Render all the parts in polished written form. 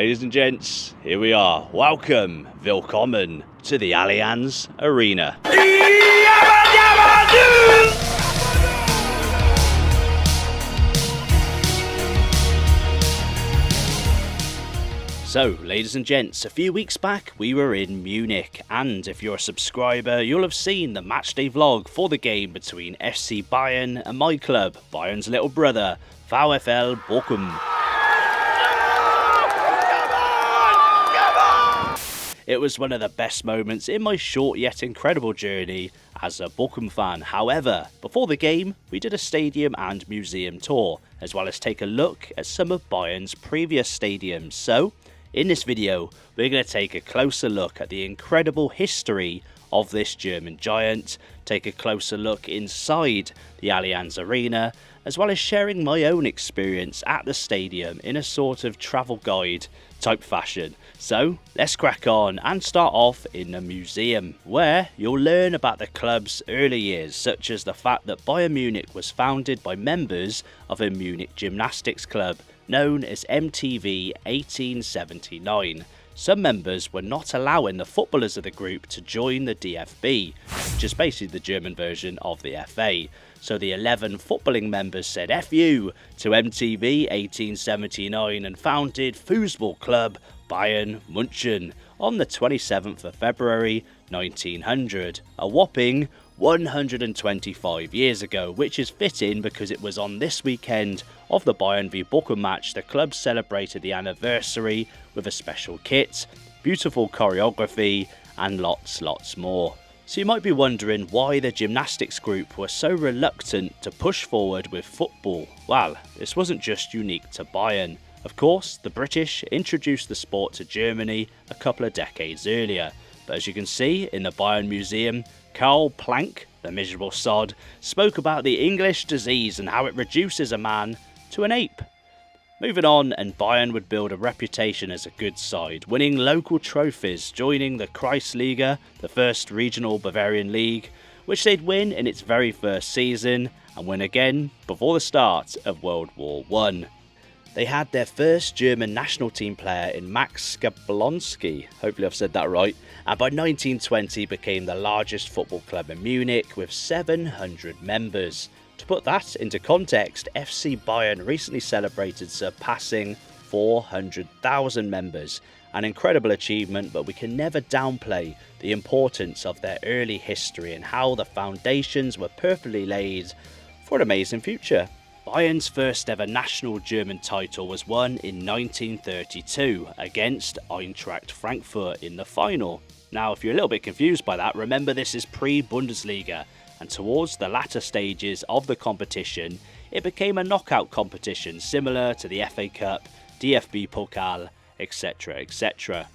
ladies and gents, here we are. Welcome, willkommen to the Allianz Arena. So, ladies and gents, a few weeks back we were in Munich, and if you're a subscriber, you'll have seen the matchday vlog for the game between FC Bayern and my club, Bayern's little brother, VfL Bochum. It was one of the best moments in my short yet incredible journey as a Bochum fan. However, before the game, we did a stadium and museum tour, as well as take a look at some of Bayern's previous stadiums. So, in this video, we're going to take a closer look at the incredible history of this German giant, take a closer look inside the Allianz Arena, as well as sharing my own experience at the stadium in a sort of travel guide type fashion. So let's crack on and start off in the museum, where you'll learn about the club's early years, such as the fact that Bayern Munich was founded by members of a Munich gymnastics club known as MTV 1879. Some members were not allowing the footballers of the group to join the DFB, which is basically the German version of the FA. So the 11 footballing members said F you to MTV 1879 and founded Fußball Club Bayern München on the 27th of February 1900, a whopping 125 years ago, which is fitting because it was on this weekend of the Bayern v Bochum match the club celebrated the anniversary with a special kit, beautiful choreography and lots more. So you might be wondering why the gymnastics group were so reluctant to push forward with football. Well, this wasn't just unique to Bayern. Of course, the British introduced the sport to Germany a couple of decades earlier, but as you can see in the Bayern Museum, Karl Planck, the miserable sod, spoke about the English disease and how it reduces a man to an ape. Moving on, and Bayern would build a reputation as a good side, winning local trophies, joining the Kreisliga, the first regional Bavarian league, which they'd win in its very first season and win again before the start of World War I. They had their first German national team player in Max Jablonski, hopefully I've said that right, and by 1920 became the largest football club in Munich with 700 members. To put that into context, FC Bayern recently celebrated surpassing 400,000 members. An incredible achievement, but we can never downplay the importance of their early history and how the foundations were perfectly laid for an amazing future. Bayern's first ever national German title was won in 1932 against Eintracht Frankfurt in the final. Now, if you're a little bit confused by that, remember this is pre-Bundesliga, and towards the latter stages of the competition, it became a knockout competition similar to the FA Cup, DFB Pokal, etc, etc.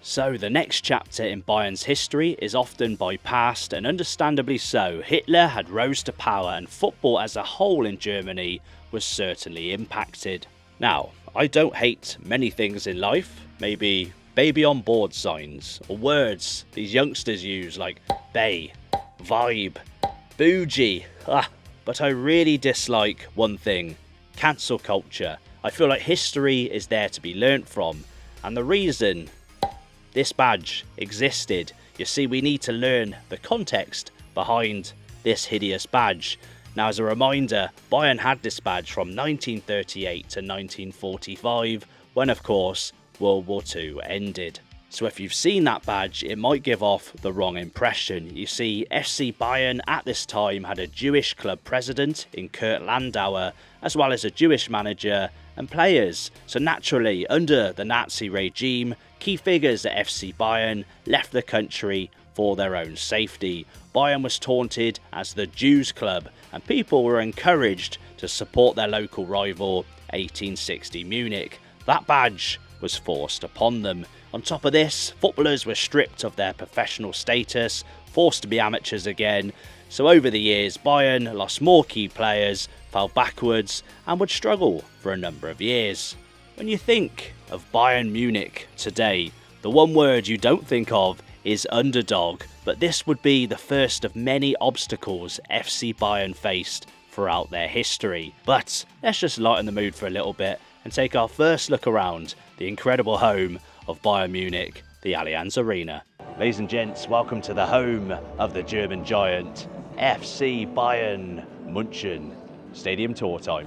So the next chapter in Bayern's history is often bypassed, and understandably so. Hitler had rose to power and football as a whole in Germany was certainly impacted. Now, I don't hate many things in life, maybe baby on board signs, or words these youngsters use like bay, vibe, bougie, but I really dislike one thing: cancel culture. I feel like history is there to be learnt from, and the reason this badge existed, you see, we need to learn the context behind this hideous badge. Now, as a reminder, Bayern had this badge from 1938 to 1945, when of course World War II ended. So if you've seen that badge, it might give off the wrong impression. You see, FC Bayern at this time had a Jewish club president in Kurt Landauer, as well as a Jewish manager and players. So naturally, under the Nazi regime, key figures at FC Bayern left the country for their own safety. Bayern was taunted as the Jews club, and people were encouraged to support their local rival, 1860 Munich. That badge was forced upon them. On top of this, footballers were stripped of their professional status, forced to be amateurs again. So over the years, Bayern lost more key players, fell backwards, and would struggle for a number of years. When you think of Bayern Munich today, the one word you don't think of is underdog, but this would be the first of many obstacles FC Bayern faced throughout their history. But let's just lighten the mood for a little bit and take our first look around the incredible home of Bayern Munich, the Allianz Arena. Ladies and gents, welcome to the home of the German giant, FC Bayern München. Stadium tour time.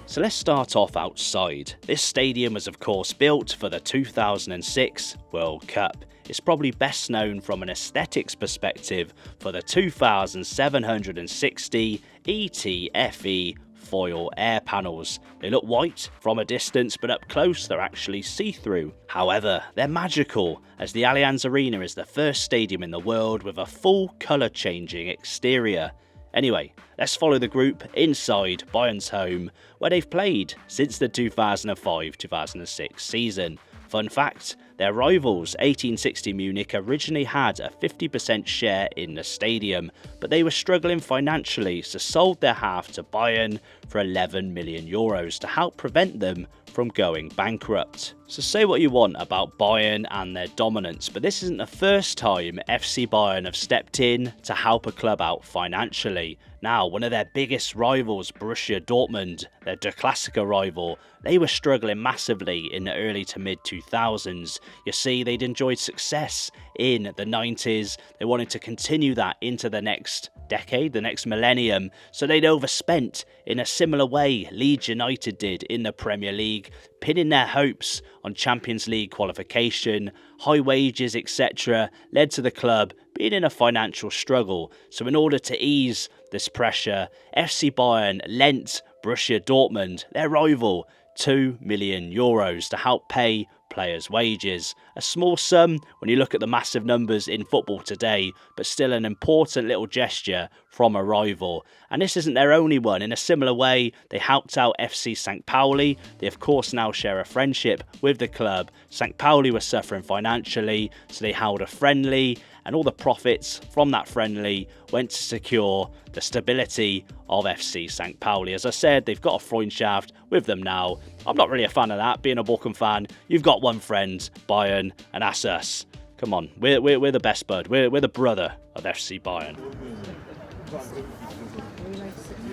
So let's start off outside. This stadium was of course built for the 2006 World Cup. It's probably best known from an aesthetics perspective for the 2,760 ETFE foil air panels. They look white from a distance, but up close they're actually see-through. However, they're magical, as the Allianz Arena is the first stadium in the world with a full colour-changing exterior. Anyway, let's follow the group inside Bayern's home, where they've played since the 2005-2006 season. Fun fact, their rivals 1860 Munich originally had a 50% share in the stadium, but they were struggling financially, so sold their half to Bayern for €11 million to help prevent them from going bankrupt. So say what you want about Bayern and their dominance, but this isn't the first time FC Bayern have stepped in to help a club out financially. Now, one of their biggest rivals, Borussia Dortmund, their Der Klassiker rival, they were struggling massively in the early to mid 2000s. You see, they'd enjoyed success in the 90s. They wanted to continue that into the next decade, the next millennium, so they'd overspent in a similar way Leeds United did in the Premier League, pinning their hopes on Champions League qualification. High wages, etc. led to the club being in a financial struggle. So in order to ease this pressure, FC Bayern lent Borussia Dortmund, their rival, €2 million to help pay players' wages. A small sum when you look at the massive numbers in football today, but still an important little gesture from a rival. And this isn't their only one. In a similar way, they helped out FC St. Pauli. They of course now share a friendship with the club. St. Pauli was suffering financially, so they held a friendly, and all the profits from that friendly went to secure the stability of FC St. Pauli. As I said, they've got a Freundschaft with them now. I'm not really a fan of that. Being a Bochum fan, you've got one friend, Bayern, and that's us. Come on, we're the best bud. We're the brother of FC Bayern.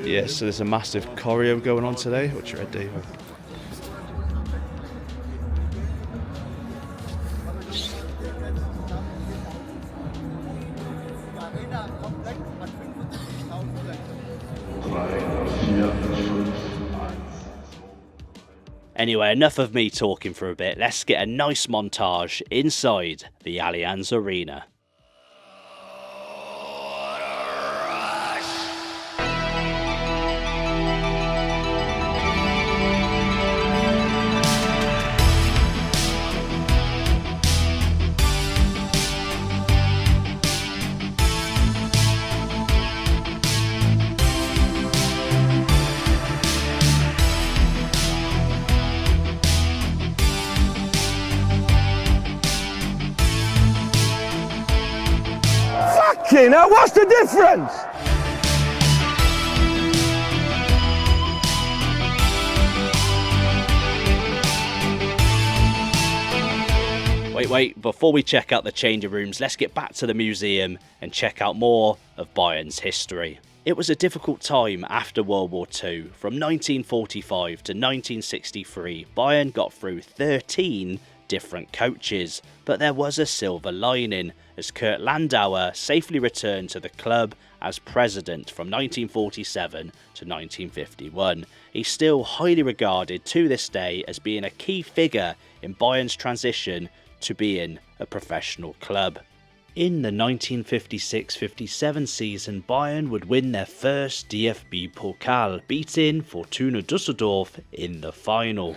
Yeah, so there's a massive choreo going on today. What's your idea? Anyway, enough of me talking for a bit. Let's get a nice montage inside the Allianz Arena. Now, what's the difference? Wait, before we check out the changing rooms, let's get back to the museum and check out more of Bayern's history. It was a difficult time after World War II. From 1945 to 1963, Bayern got through 13 different coaches, but there was a silver lining as Kurt Landauer safely returned to the club as president from 1947 to 1951. He's still highly regarded to this day as being a key figure in Bayern's transition to being a professional club. In the 1956-57 season, Bayern would win their first DFB Pokal, beating Fortuna Düsseldorf in the final.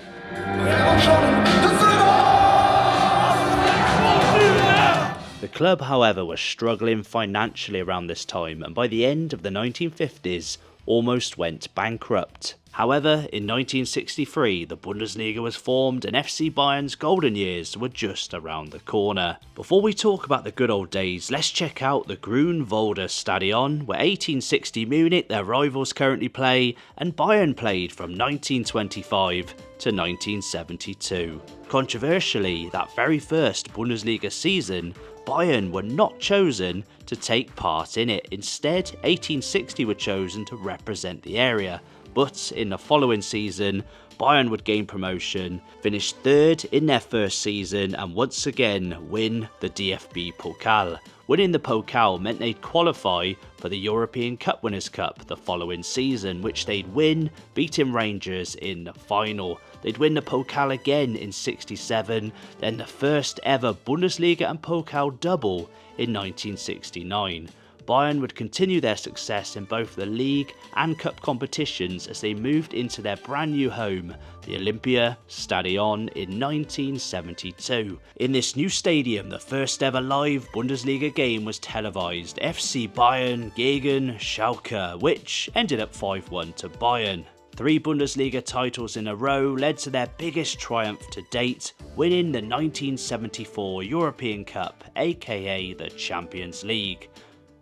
The club, however, was struggling financially around this time, and by the end of the 1950s, almost went bankrupt. However, in 1963, the Bundesliga was formed and FC Bayern's golden years were just around the corner. Before we talk about the good old days, let's check out the Grünwalder Stadion, where 1860 Munich, their rivals, currently play, and Bayern played from 1925 to 1972. Controversially, that very first Bundesliga season, Bayern were not chosen to take part in it. Instead, 1860 were chosen to represent the area. But in the following season, Bayern would gain promotion, finish third in their first season, and once again win the DFB Pokal. Winning the Pokal meant they'd qualify for the European Cup Winners' Cup the following season, which they'd win, beating Rangers in the final. They'd win the Pokal again in '67, then the first ever Bundesliga and Pokal double in 1969. Bayern would continue their success in both the league and cup competitions as they moved into their brand new home, the Olympia Stadion, in 1972. In this new stadium, the first ever live Bundesliga game was televised, FC Bayern gegen Schalke, which ended up 5-1 to Bayern. 3 Bundesliga titles in a row led to their biggest triumph to date, winning the 1974 European Cup, aka the Champions League.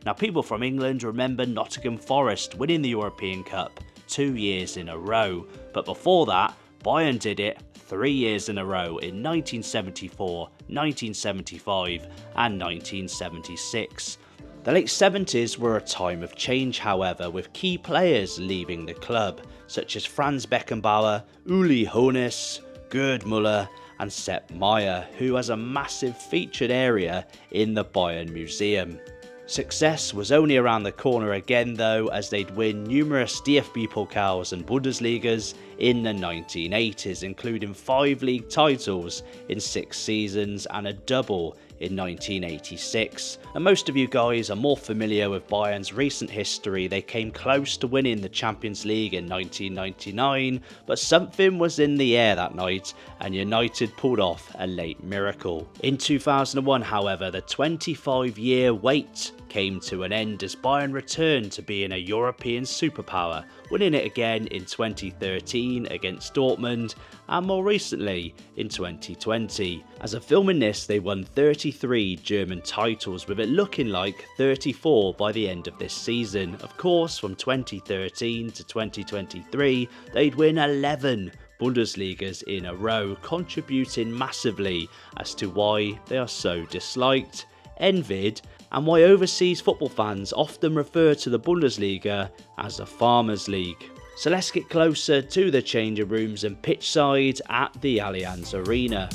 Now, people from England remember Nottingham Forest winning the European Cup 2 years in a row, but before that, Bayern did it 3 years in a row in 1974, 1975 and 1976. The late 70s were a time of change, however, with key players leaving the club, such as Franz Beckenbauer, Uli Hoeneß, Gerd Müller and Sepp Maier, who has a massive featured area in the Bayern Museum. Success was only around the corner again though, as they'd win numerous DFB Pokals and Bundesligas in the 1980s, including 5 league titles in 6 seasons and a double in 1986. And most of you guys are more familiar with Bayern's recent history. They came close to winning the Champions League in 1999, but something was in the air that night and United pulled off a late miracle. In 2001, however, the 25-year wait came to an end as Bayern returned to being a European superpower, winning it again in 2013 against Dortmund and more recently in 2020. As of filming this, they won 33 German titles, with it looking like 34 by the end of this season. Of course, from 2013 to 2023, they'd win 11 Bundesligas in a row, contributing massively as to why they are so disliked, envied, and why overseas football fans often refer to the Bundesliga as a farmers' league. So let's get closer to the changing rooms and pitch side at the Allianz Arena.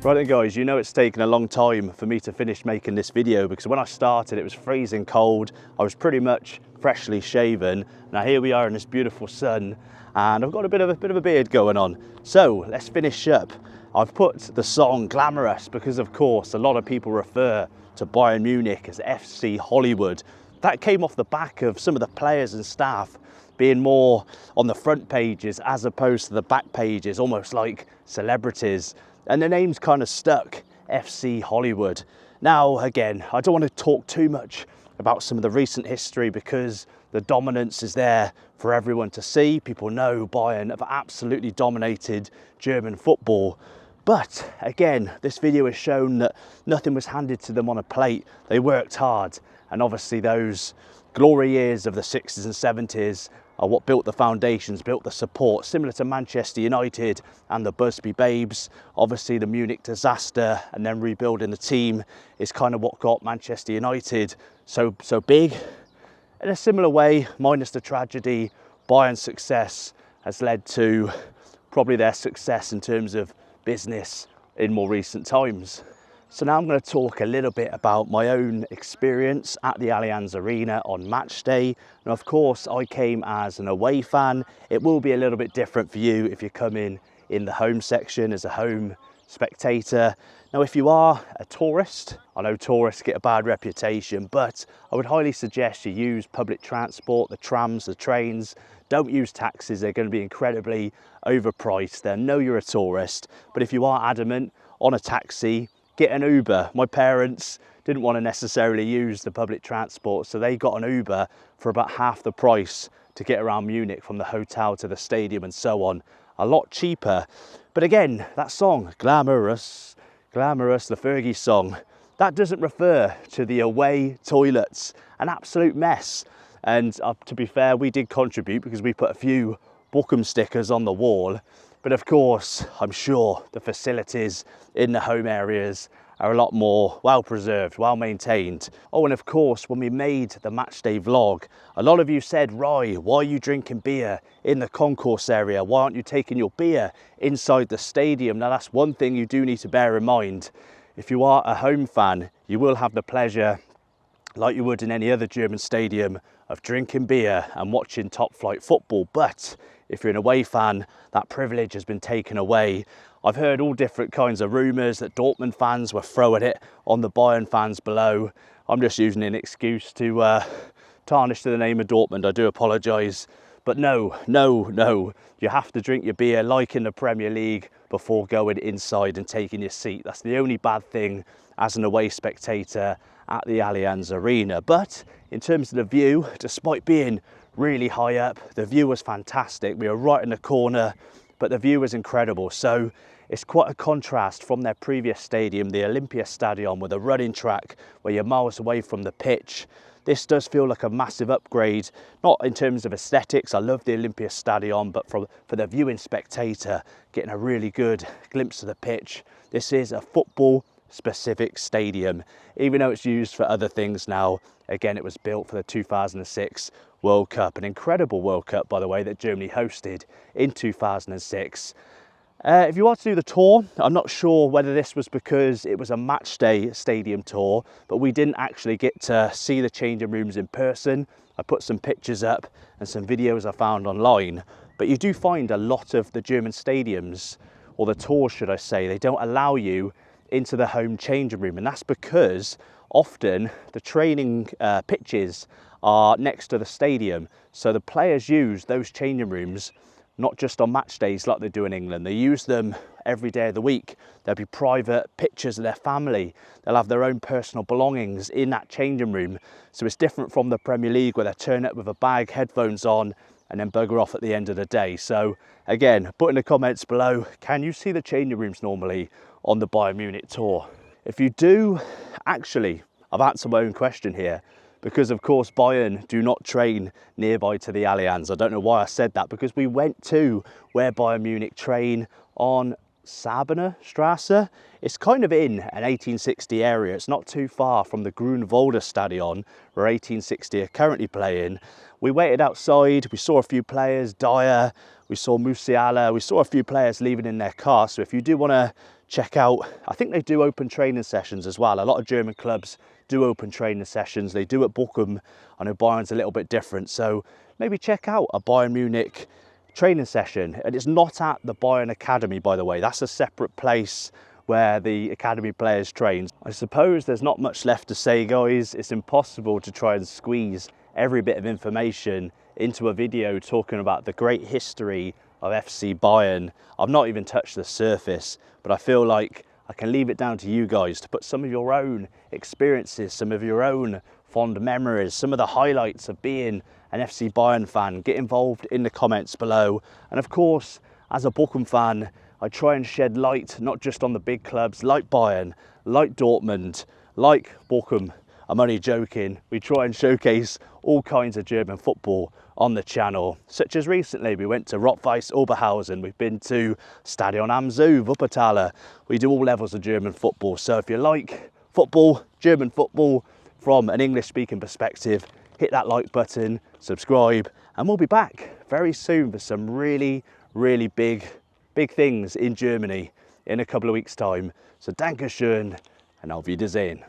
Right then guys, you know it's taken a long time for me to finish making this video, because when I started it was freezing cold. I was pretty much freshly shaven. Now here we are in this beautiful sun and I've got a bit of a beard going on. So let's finish up. I've put the song Glamorous because of course a lot of people refer to Bayern Munich as FC Hollywood. That came off the back of some of the players and staff being more on the front pages as opposed to the back pages, almost like celebrities. And the name's kind of stuck, FC Hollywood. Now, again, I don't want to talk too much about some of the recent history because the dominance is there for everyone to see. People know Bayern have absolutely dominated German football. But again, this video has shown that nothing was handed to them on a plate. They worked hard. And obviously those glory years of the 60s and 70s are what built the foundations, built the support, similar to Manchester United and the Busby Babes. Obviously the Munich disaster and then rebuilding the team is kind of what got Manchester United so big. In a similar way, minus the tragedy, Bayern's success has led to probably their success in terms of business in more recent times. So now I'm going to talk a little bit about my own experience at the Allianz Arena on match day. And of course, I came as an away fan. It will be a little bit different for you if you come in the home section as a home spectator. Now, if you are a tourist, I know tourists get a bad reputation, but I would highly suggest you use public transport, the trams, the trains. Don't use taxis, they're going to be incredibly overpriced. They know you're a tourist, but if you are adamant on a taxi, get an Uber. My parents didn't want to necessarily use the public transport, so they got an Uber for about half the price to get around Munich from the hotel to the stadium and so on. A lot cheaper. But again, that song, Glamorous, Glamorous, the Fergie song, that doesn't refer to the away toilets. An absolute mess. And to be fair, we did contribute because we put a few Bochum stickers on the wall. But of course, I'm sure the facilities in the home areas are a lot more well preserved, well maintained. Oh, and of course, when we made the Matchday vlog, a lot of you said, Roy, why are you drinking beer in the concourse area? Why aren't you taking your beer inside the stadium? Now, that's one thing you do need to bear in mind. If you are a home fan, you will have the pleasure, like you would in any other German stadium, of drinking beer and watching top flight football. But if you're an away fan, that privilege has been taken away. I've heard all different kinds of rumours that Dortmund fans were throwing it on the Bayern fans below. I'm just using an excuse to tarnish to the name of Dortmund. I do apologise. But no. You have to drink your beer like in the Premier League before going inside and taking your seat. That's the only bad thing as an away spectator at the Allianz Arena. But in terms of the view, despite being really high up, the view was fantastic. We were right in the corner, but the view was incredible. So it's quite a contrast from their previous stadium, the Olympiastadion, with a running track where you're miles away from the pitch. This does feel like a massive upgrade, not in terms of aesthetics. I love the Olympiastadion, but for the viewing spectator, getting a really good glimpse of the pitch. This is a football specific stadium, even though it's used for other things now. Again, it was built for the 2006 World Cup, an incredible World Cup, by the way, that Germany hosted in 2006. If you are to do the tour, I'm not sure whether this was because it was a Matchday stadium tour, but we didn't actually get to see the changing rooms in person. I put some pictures up and some videos I found online, but you do find a lot of the German stadiums, or the tours should I say, they don't allow you into the home changing room, and that's because often the training pitches are next to the stadium, so the players use those changing rooms not just on match days like they do in England. They use them every day of the week. There'll be private pictures of their family. They'll have their own personal belongings in that changing room. So it's different from the Premier League where they turn up with a bag, headphones on, and then bugger off at the end of the day. So again, put in the comments below, can you see the changing rooms normally on the Bayern Munich tour? If you do, actually, I've answered my own question here, because of course Bayern do not train nearby to the Allianz. I don't know why I said that, because we went to where Bayern Munich train on Sabener Strasse. It's kind of in an 1860 area. It's not too far from the Grünwalder Stadion where 1860 are currently playing. We waited outside, we saw a few players, Dyer, we saw Musiala, we saw a few players leaving in their car. So if you do want to check out, I think they do open training sessions as well. A lot of German clubs do open training sessions. They do at Bochum. I know Bayern's a little bit different. So maybe check out a Bayern Munich training session. And it's not at the Bayern Academy, by the way. That's a separate place where the academy players train. I suppose there's not much left to say, guys. It's impossible to try and squeeze every bit of information into a video talking about the great history of FC Bayern. I've not even touched the surface, but I feel like I can leave it down to you guys to put some of your own experiences, some of your own fond memories, some of the highlights of being an FC Bayern fan. Get involved in the comments below. And of course, as a Bochum fan, I try and shed light not just on the big clubs like Bayern, like Dortmund, like Bochum. I'm only joking. We try and showcase all kinds of German football on the channel, such as recently we went to Rot-Weiss Oberhausen, we've been to Stadion am Zoo, Wuppertaler. We do all levels of German football. So if you like football, German football, from an English speaking perspective, hit that like button, subscribe, and we'll be back very soon for some really big things in Germany in a couple of weeks' time. So Dankeschön and auf Wiedersehen.